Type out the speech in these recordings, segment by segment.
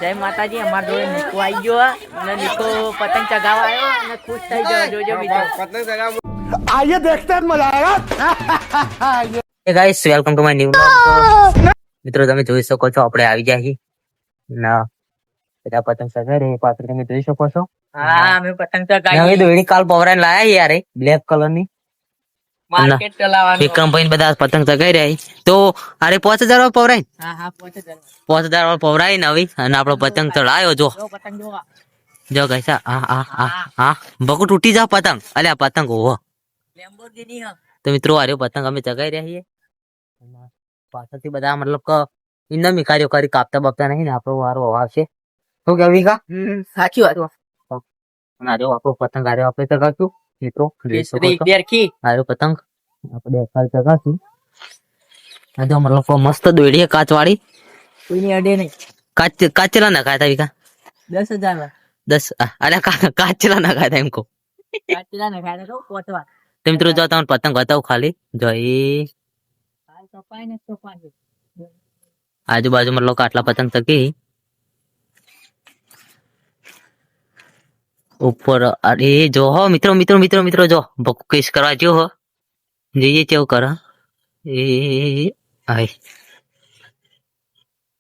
જય માતાજી. અમાર જોડે નિકો આવી ગયો અને નિકો પતંગ ચગાવવા આવ્યો અને ખુશ થઈ ગયો. જોજો મિત્રો પતંગ ચગાવ. આઈએ દેખતે જ મજા આયેગા. Hey guys, welcome to my new vlog. મિત્રો તમે જોઈ શકો છો આપણે આવી ગયા છીએ ના બધા પતંગ ચગાવી રહી પાછળ તમે જોઈ શકો છો. હા, અમે પતંગ ચગાવી નવી દોડી કાલ પવરાઈને લાયા યાર બ્લેક કલર ની માર્કેટ ચલાવવાનું. વિક્રમભાઈ બધા પતંગ ચગાવી રહ્યા તો અરે 5000 વાળો પવરાઈ. હા હા 5000 વાળો પવરાઈ નવી અને આપણો પતંગ ચડાયો જો પતંગ જોવા જો ગાઈસ. હા બકુ તૂટી જા પતંગ. અલ્યા પતંગ ઓહો લેમ્બોર્ગિની હ. તો મિત્રો આર્યો પતંગ અમે ચગાવી રહ્યા છીએ. પાછળથી બધા મતલબ કે ઇન્દમી કાર્યો કરી કાપતા બાપતા નહીં ને આપણો વારો આવશે. શું કેવું વિકા? સાચી વાત. આર્યો આપણો પતંગ આર્યો આપણે ચગાવશું મિત્રો. બેરખી આર્યો પતંગ આપણે દેખાડ ચગાવશું. આ જો મતલબ મસ્ત દોડી કાચ વાળી કોઈની અડે નહીં. કાચ ચલા નખાયા હતા વિકા 10,000 માં 10. અરે કાચ ચલા નખાયા હતા એમ કહું. કાચલા ને ખાય તો પોતવા. તો મિત્રો જો તમને પતંગ બતાવું ખાલી જો એ હાલ કપાય ને કપાય. આજુબાજુ મતલબ આટલા પતંગ ચગી ઉપર. અરે જો હો મિત્રો જો બકુ કેસ કરવા જો હો જઈએ કેવું કર એ આય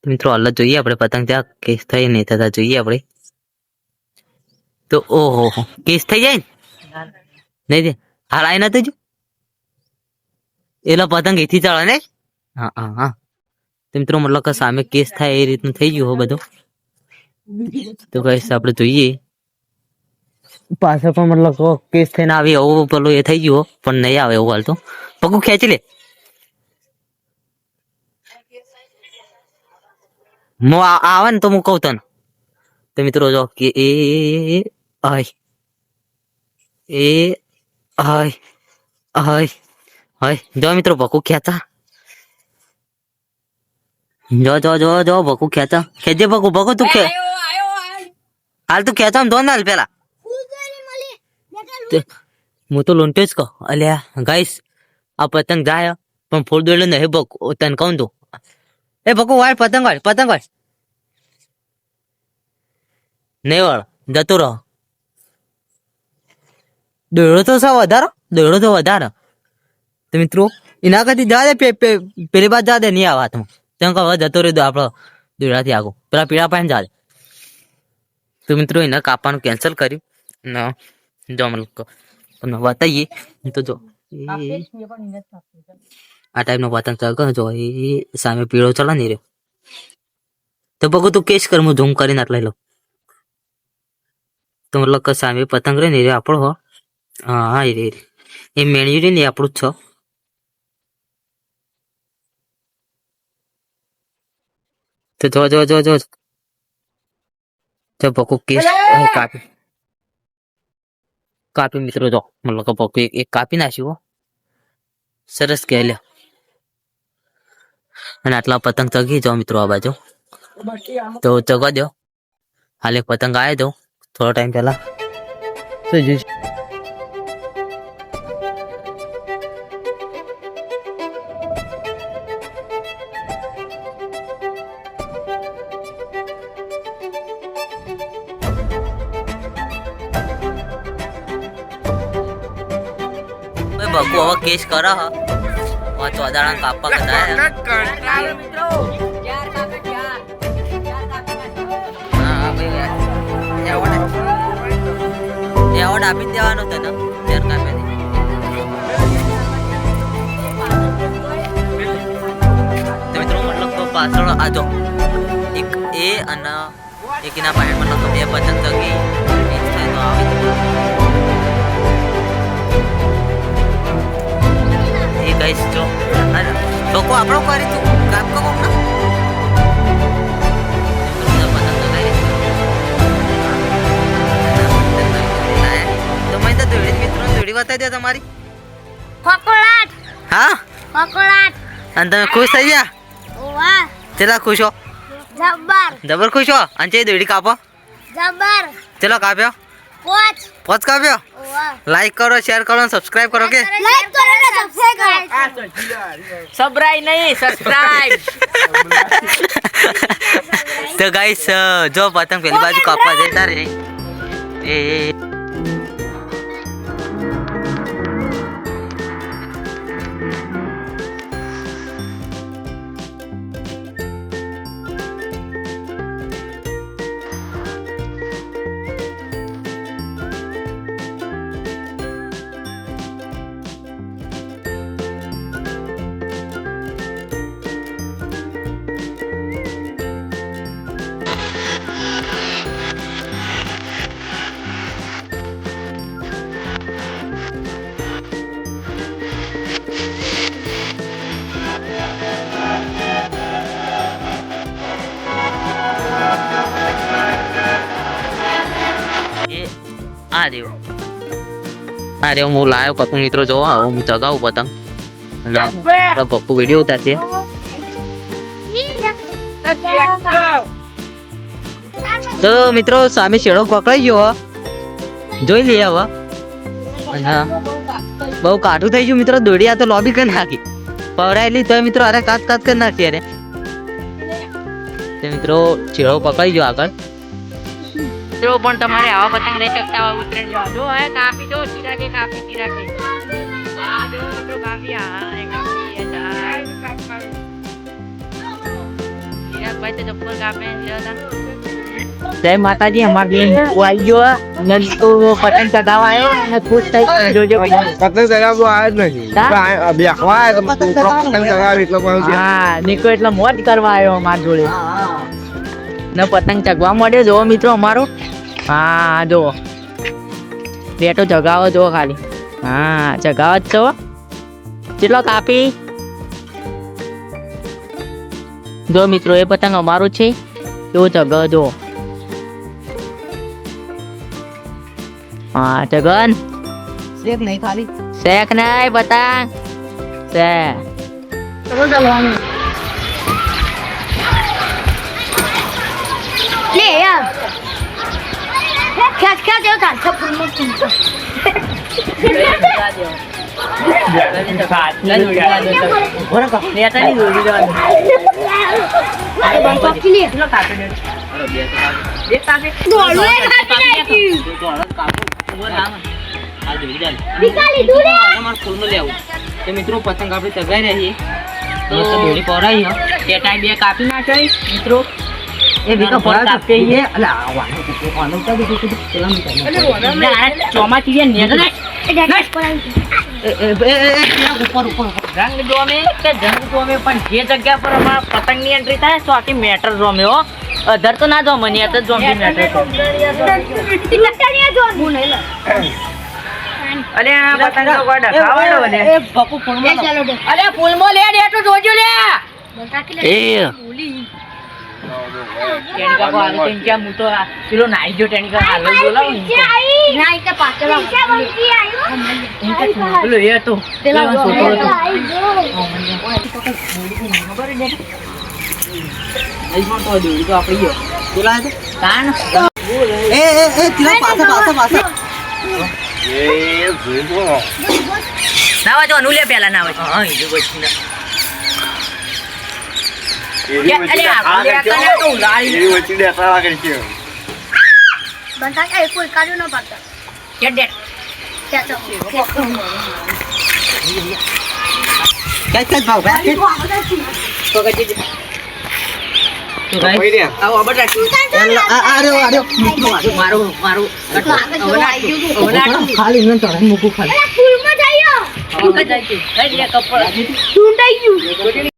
મિત્રો હાલ જોઈએ આપણે પતંગ ત્યાં કેસ થઈ નહીં થતા જોઈએ આપણે તો. ઓહો કેસ થઈ જાય ને નહીં હાલ આઈ નતું જો એલો પતંગ એથી ચાલે ને. હા તો મિત્રો મતલબ કે સામે કેસ થાય એ રીતનું થઈ ગયું હો બધું. તો કઈશ આપણે જોઈએ પાછળ પણ મતલબ કેસ થઈને આવી એવું પેલું એ થઈ ગયું પણ નહીં આવે એવું હાલ તો પગું ખેંચી લે. આવે ને તો હું કહું તને. તો મિત્રો જો કે એ આય એ આય આય આય જો મિત્રો પગું ખેંચા. જો બકુ ખેંચા ખેંચે બકુ તું હાલ તું ખેંચા દો ને હાલ પેલા હું તો લોન્ટે જ કહું. અલ્યા ગાઈસ આ પતંગ જાય પણ ફૂલ દોડે ને હે બકુ તને કહું તું એ બકુ વાળ પતંગ વાળ નહીં વાળ જતો રહો. દોડો તો વધારો તો મિત્રો એના કરતી જા દે પેલી બાદ જા દે નહીં આ વાતમાં તેમ કહો જતો રહ્યો આપણો દોડાથી આગો પેલા પીળા પાઈને જા દે. તો મિત્રો એને કાપવાનું કેન્સલ કર્યું ના જો તમને બતાવીએ તો જો આ ટાઈપનો પતંગ ચગ જો એ સામે પીળો ચલા નહીં રહ્યો તો બગુ તું કેસ કર હું ઝૂમ કરીને આટલા લઉં તો મતલબ કે સામે પતંગ રે ને રે આપણો હો. હા એ મેળ્યું રે ને આપણું જ છો. તો જો બકુ કેસ કાપી મિત્રો જો મતલબ કે બકુ એક કાપી નાખ્યું સરસ કે લ્યો. અને આટલા પતંગ ચગી જાઓ મિત્રો આ બાજુ તો ચગવા દો. હાલ એક પતંગ આવ્યો દો થોડો ટાઈમ પહેલા તો જોઈશ. બકુ હવે કેસ કરો હ ચોદાણા કાપવા કદાય મિત્રો 4 કાપે 4 હા ભાઈ એવોર્ડ આપી દેવાનો તને 4 કાપે તો મિત્રો મતલબ તો પાછળ આજો એક એ અને એક એના પાસે મતલબ બે પતંગ ચગી એક થાય તો આવે ગાઈસ જો લોકો આપણો કરી તું કાપ કો કોમ ના તો મેં તો દોડી બતાવી દે તમારી કોકોલાટ. હા કોકોલાટ. અને તમે ખુશ થઈ ગયા? વાહ ચલા ખુશ હો? જબર. જબર ખુશ હો? અને દોડી કાપો જબર. ચલો કાપ્યો પોચ પોચ કાપ્યો ઓવા લાઈક કરો શેર કરો સબસ્ક્રાઇબ કરો કે લાઈક કરો ને સબસ્ક્રાઇબ કરો સબરાઈ નહીં સબસ્ક્રાઇબ. તો ગાઈસ જો પતંગ પેલી બાજુ કાપવા જતા રે એ આ રહ્યો હું લાયો પતંગ મિત્રો જોવા હું ચગાવું પતંગ પપ્પુ વિડીયો ઉતારશે તો મિત્રો સામે શેડો પકડાઈ ગયો જોઈ લઈએ હવે અને બહુ કાઠું થઈ ગયું મિત્રો દોડી આ તો લોબી કરી નાખી પકડાયેલી તો મિત્રો અરે કાચ કરી નાખી અરે મિત્રો શેડો પકડાઈ ગયો આગળ જો પણ તમારે આવા પતંગ લઈ શકતા હોય ઉતરેણ જો જો હે કાપી દો ચિરાકે કાપી ચિરાકે આ જો તો કાપી આ કાપી ચિરાગ ભાઈ તો ચપ્પલ કાપે જતા. જય માતાજી અમાર બેન આવી ગયો ને તો પતંગ ચગાવવા આવ્યો અને ખુશ થઈ જોજો પતંગ ચગાવવા આવ્યો જ નથી બેહવા પતંગ ચગાવી એટલે હા નીકો એટલે મોજ કરવા આવ્યો અમાર જોડે ને પતંગ ચગવા મળ્યો જો મિત્રો અમારો હા જો બેટો ચગાવો જો ખાલી હા ચગાવો જ છો કેટલો કાપી જો મિત્રો એ પતંગ અમારું છે કેવો ચગાવો જો હા ચગન શેક નહીં ખાલી શેક નહીં પતંગ શેક લે યાર ખેંચ એવું થાય ચપ્પલ મૂકી મિત્રો પતંગ આપણે ચગાઈ રહીએ તો દોરી પડાઈ તે ટાઈમ બે કાપી નાખાય મિત્રો એ વિકો પર કાપે એ અલા આવાનો કોનો તો ચોમાથી ને ને ઉપર રંગ જોમે કે જંગ જોમે પણ જે જગ્યા પર અમારા પતંગની એન્ટ્રી થાય તો આખી મેટર જોમે હો અધર તો ના જો મને આ તો જોમે મેટર અલે આ પતંગ તો ગોડા ખાવાનો લે એ બપુ ફૂલમાં અલે ફૂલમાં લે ડેટો જોજો લે એ ટેણકા કો આલે તેમ કે હું તો પેલો નાઈ જો ટેણકા હાલો બોલાવ નાઈ કે પાછળ બનતી આવ્યો પેલો એ તો પેલા છોકરો તો આઈફોન તો દોડી તો આપડી ગયો બોલા તો કાન એ તીરા પાછા એ ભૂલો નાવા જો અનુલે પેલા નાવા હા એ જો બચી ના અલે આ તો લાઈ વચ્ચે દેતા લાગે છે બનતા કે કોઈ કાઢ્યો ન પડતો કે ડેટ ખેંચો કઈ ભાવ ભાઈ તો કજી તો ભાઈ આવો બટા આરે મારું ખાલી ન તો મૂકું ખાલી ફૂલમાં જઈયો કઈ જાય છે કઈ કપડા ઢૂંઢાઈ ગયું